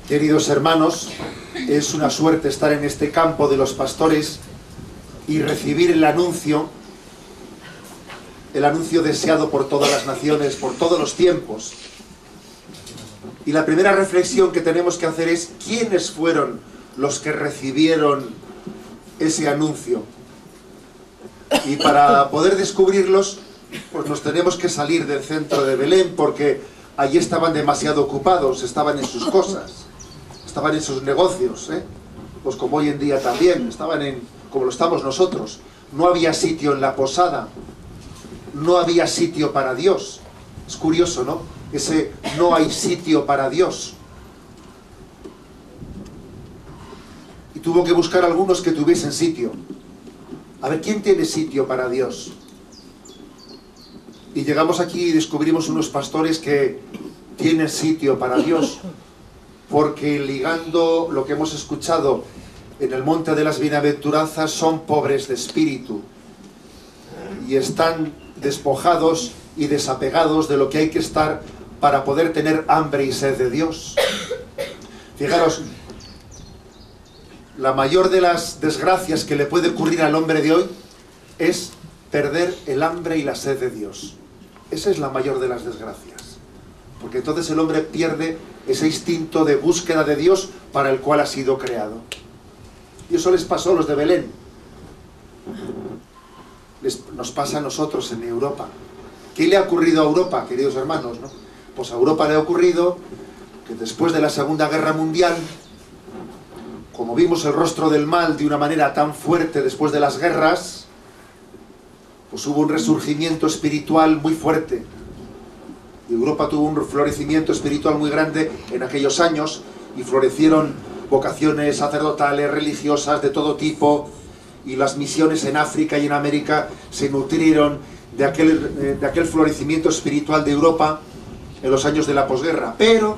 Queridos hermanos, es una suerte estar en este campo de los pastores y recibir el anuncio deseado por todas las naciones, por todos los tiempos. Y la primera reflexión que tenemos que hacer es ¿quiénes fueron los que recibieron ese anuncio? Y para poder descubrirlos, pues nos tenemos que salir del centro de Belén, porque allí estaban demasiado ocupados, estaban en sus cosas, estaban en sus negocios, pues como hoy en día también, estaban como lo estamos nosotros. No había sitio en la posada, no había sitio para Dios. Es curioso, ¿no? Ese no hay sitio para Dios. Y tuvo que buscar algunos que tuviesen sitio. A ver, ¿quién tiene sitio para Dios? Y llegamos aquí y descubrimos unos pastores que tienen sitio para Dios, porque ligando lo que hemos escuchado en el Monte de las Bienaventuranzas, son pobres de espíritu y están despojados y desapegados de lo que hay que estar para poder tener hambre y sed de Dios. Fijaros, la mayor de las desgracias que le puede ocurrir al hombre de hoy es perder el hambre y la sed de Dios. Esa es la mayor de las desgracias, porque entonces el hombre pierde ese instinto de búsqueda de Dios para el cual ha sido creado. Y eso les pasó a los de Belén. Nos pasa a nosotros en Europa. ¿Qué le ha ocurrido a Europa, queridos hermanos, no? Pues a Europa le ha ocurrido que después de la Segunda Guerra Mundial, como vimos el rostro del mal de una manera tan fuerte después de las guerras, pues hubo un resurgimiento espiritual muy fuerte. Y Europa tuvo un florecimiento espiritual muy grande en aquellos años, y florecieron vocaciones sacerdotales, religiosas, de todo tipo, y las misiones en África y en América se nutrieron de aquel florecimiento espiritual de Europa en los años de la posguerra. Pero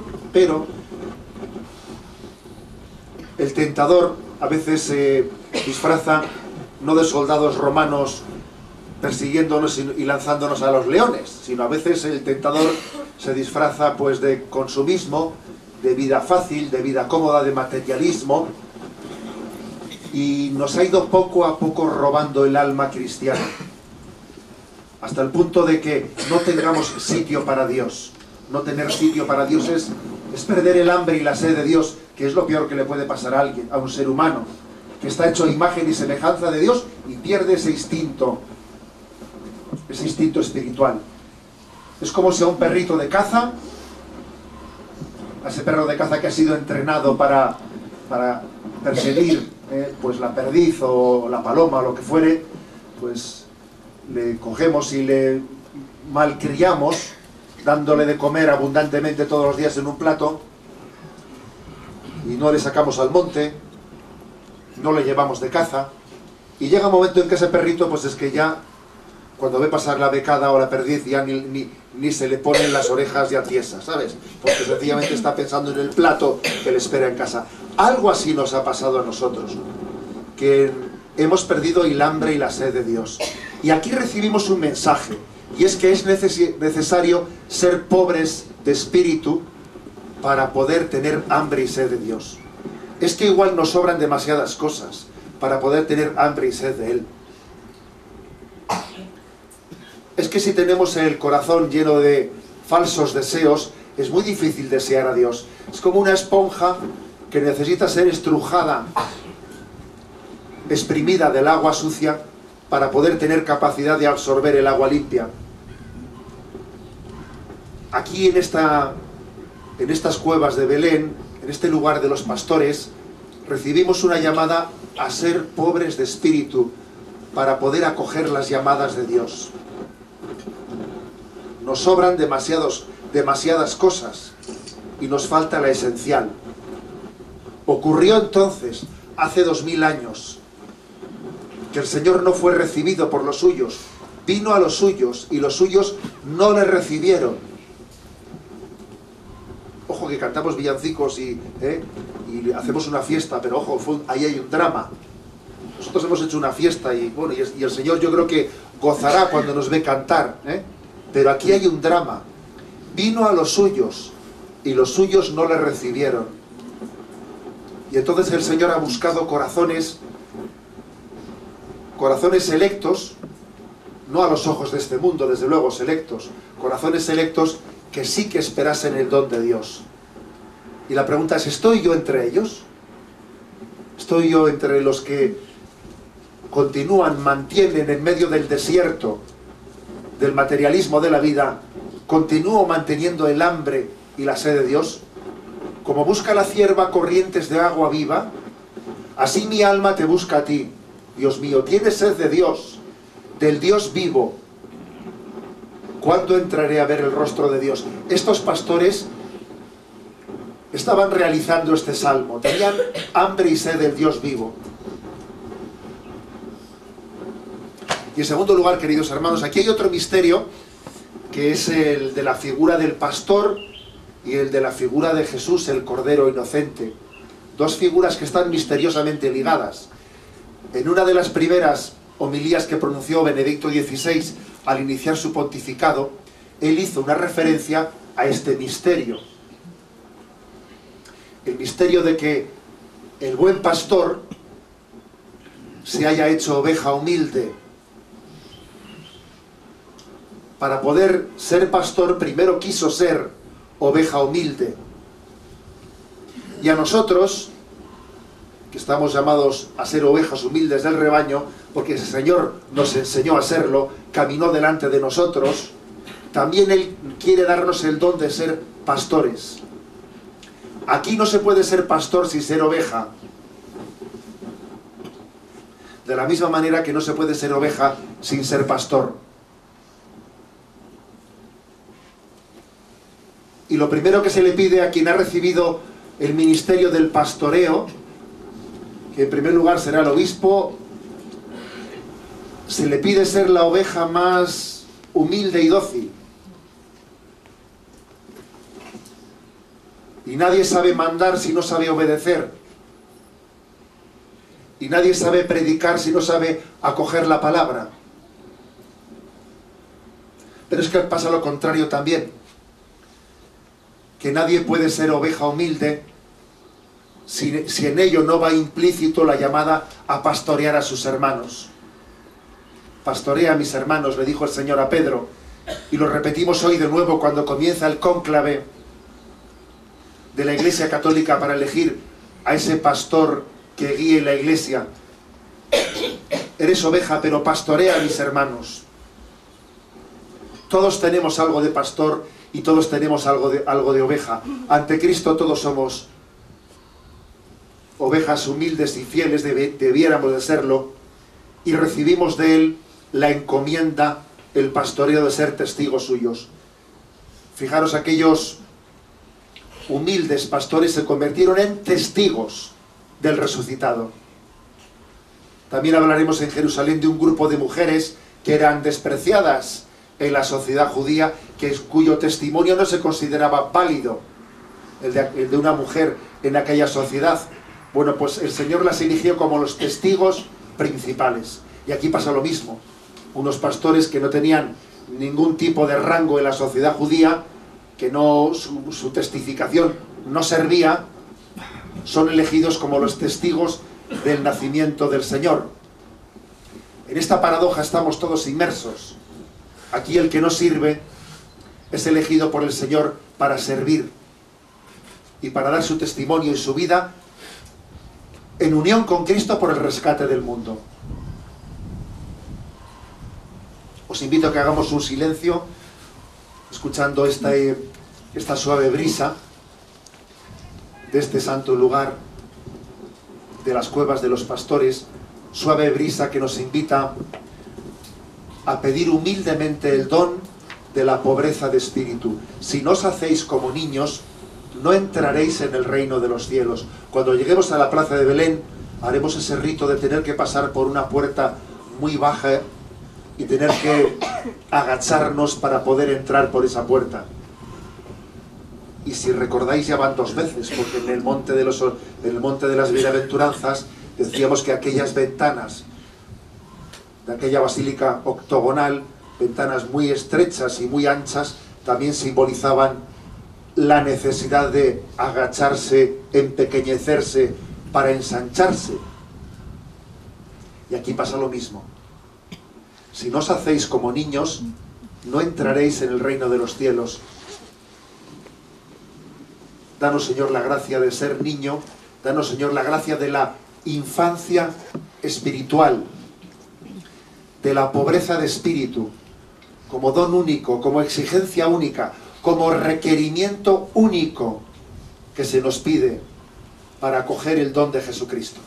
el tentador a veces se disfraza no de soldados romanos persiguiéndonos y lanzándonos a los leones, sino a veces el tentador se disfraza pues de consumismo, de vida fácil, de vida cómoda, de materialismo, y nos ha ido poco a poco robando el alma cristiana, hasta el punto de que no tengamos sitio para Dios. No tener sitio para Dios es perder el hambre y la sed de Dios, que es lo peor que le puede pasar a alguien, a un ser humano, que está hecho a imagen y semejanza de Dios y pierde ese instinto espiritual. Es como si a un perrito de caza, a ese perro de caza que ha sido entrenado para perseguir pues la perdiz o la paloma o lo que fuere, pues le cogemos y le malcriamos, dándole de comer abundantemente todos los días en un plato, y no le sacamos al monte, no le llevamos de caza, y llega un momento en que ese perrito, pues es que ya, cuando ve pasar la becada o la perdiz, ya ni se le ponen las orejas ya tiesas, ¿sabes? Porque sencillamente está pensando en el plato que le espera en casa. Algo así nos ha pasado a nosotros, que hemos perdido el hambre y la sed de Dios. Y aquí recibimos un mensaje, y es que es necesario ser pobres de espíritu para poder tener hambre y sed de Dios. Es que igual nos sobran demasiadas cosas para poder tener hambre y sed de Él. Es que si tenemos el corazón lleno de falsos deseos, es muy difícil desear a Dios. Es como una esponja que necesita ser estrujada, exprimida del agua sucia, para poder tener capacidad de absorber el agua limpia. Aquí en estas cuevas de Belén, en este lugar de los pastores, recibimos una llamada a ser pobres de espíritu para poder acoger las llamadas de Dios. Nos sobran demasiadas cosas y nos falta la esencial. Ocurrió entonces, hace 2000 años, que el Señor no fue recibido por los suyos. Vino a los suyos y los suyos no le recibieron. Ojo que cantamos villancicos y hacemos una fiesta, pero ojo, ahí hay un drama. Nosotros hemos hecho una fiesta y bueno, y el Señor yo creo que gozará cuando nos ve cantar, pero aquí hay un drama. Vino a los suyos y los suyos no le recibieron. Y entonces el Señor ha buscado corazones selectos, no a los ojos de este mundo, desde luego selectos, corazones selectos que sí que esperasen el don de Dios. Y la pregunta es, ¿estoy yo entre ellos? ¿Estoy yo entre los que continúan, mantienen en medio del desierto, del materialismo de la vida, continúo manteniendo el hambre y la sed de Dios? Como busca la cierva corrientes de agua viva, así mi alma te busca a ti, Dios mío. ¿Tienes sed de Dios, del Dios vivo? ¿Cuándo entraré a ver el rostro de Dios? Estos pastores estaban realizando este salmo, tenían hambre y sed del Dios vivo. Y en segundo lugar, queridos hermanos, aquí hay otro misterio, que es el de la figura del pastor y el de la figura de Jesús, el Cordero Inocente. Dos figuras que están misteriosamente ligadas. En una de las primeras homilías que pronunció Benedicto XVI al iniciar su pontificado, él hizo una referencia a este misterio. El misterio de que el buen pastor se haya hecho oveja humilde. Para poder ser pastor, primero quiso ser oveja humilde. Y a nosotros, que estamos llamados a ser ovejas humildes del rebaño, porque ese Señor nos enseñó a serlo, caminó delante de nosotros, también Él quiere darnos el don de ser pastores. Aquí no se puede ser pastor sin ser oveja. De la misma manera que no se puede ser oveja sin ser pastor. Y lo primero que se le pide a quien ha recibido el ministerio del pastoreo, que en primer lugar será el obispo, se le pide ser la oveja más humilde y dócil. Y nadie sabe mandar si no sabe obedecer. Y nadie sabe predicar si no sabe acoger la palabra. Pero es que pasa lo contrario también. Que nadie puede ser oveja humilde si en ello no va implícito la llamada a pastorear a sus hermanos. Pastorea a mis hermanos, le dijo el Señor a Pedro, y lo repetimos hoy de nuevo cuando comienza el cónclave de la Iglesia Católica para elegir a ese pastor que guíe la Iglesia. Eres oveja, pero pastorea a mis hermanos. Todos tenemos algo de pastor y todos tenemos algo de oveja. Ante Cristo todos somos ovejas humildes y fieles, debiéramos de serlo, y recibimos de Él la encomienda, el pastoreo de ser testigos suyos. Fijaros, aquellos humildes pastores se convirtieron en testigos del resucitado. También hablaremos en Jerusalén de un grupo de mujeres que eran despreciadas en la sociedad judía, cuyo testimonio no se consideraba válido, el de una mujer en aquella sociedad. Bueno, pues el Señor las eligió como los testigos principales. Y aquí pasa lo mismo. Unos pastores que no tenían ningún tipo de rango en la sociedad judía, que no, su testificación no servía, son elegidos como los testigos del nacimiento del Señor. En esta paradoja estamos todos inmersos. Aquí el que no sirve es elegido por el Señor para servir y para dar su testimonio y su vida en unión con Cristo por el rescate del mundo. Os invito a que hagamos un silencio escuchando esta suave brisa de este santo lugar de las cuevas de los pastores, suave brisa que nos invita a pedir humildemente el don de la pobreza de espíritu. Si no os hacéis como niños, no entraréis en el reino de los cielos. Cuando lleguemos a la plaza de Belén, haremos ese rito de tener que pasar por una puerta muy baja y tener que agacharnos para poder entrar por esa puerta. Y si recordáis, ya van 2 veces, porque en el monte de las bienaventuranzas decíamos que aquellas ventanas de aquella basílica octogonal, ventanas muy estrechas y muy anchas, también simbolizaban la necesidad de agacharse, empequeñecerse para ensancharse. Y aquí pasa lo mismo. Si no os hacéis como niños, no entraréis en el reino de los cielos. Danos, Señor, la gracia de ser niño. Danos, Señor, la gracia de la infancia espiritual, de la pobreza de espíritu, como don único, como exigencia única, como requerimiento único que se nos pide para acoger el don de Jesucristo.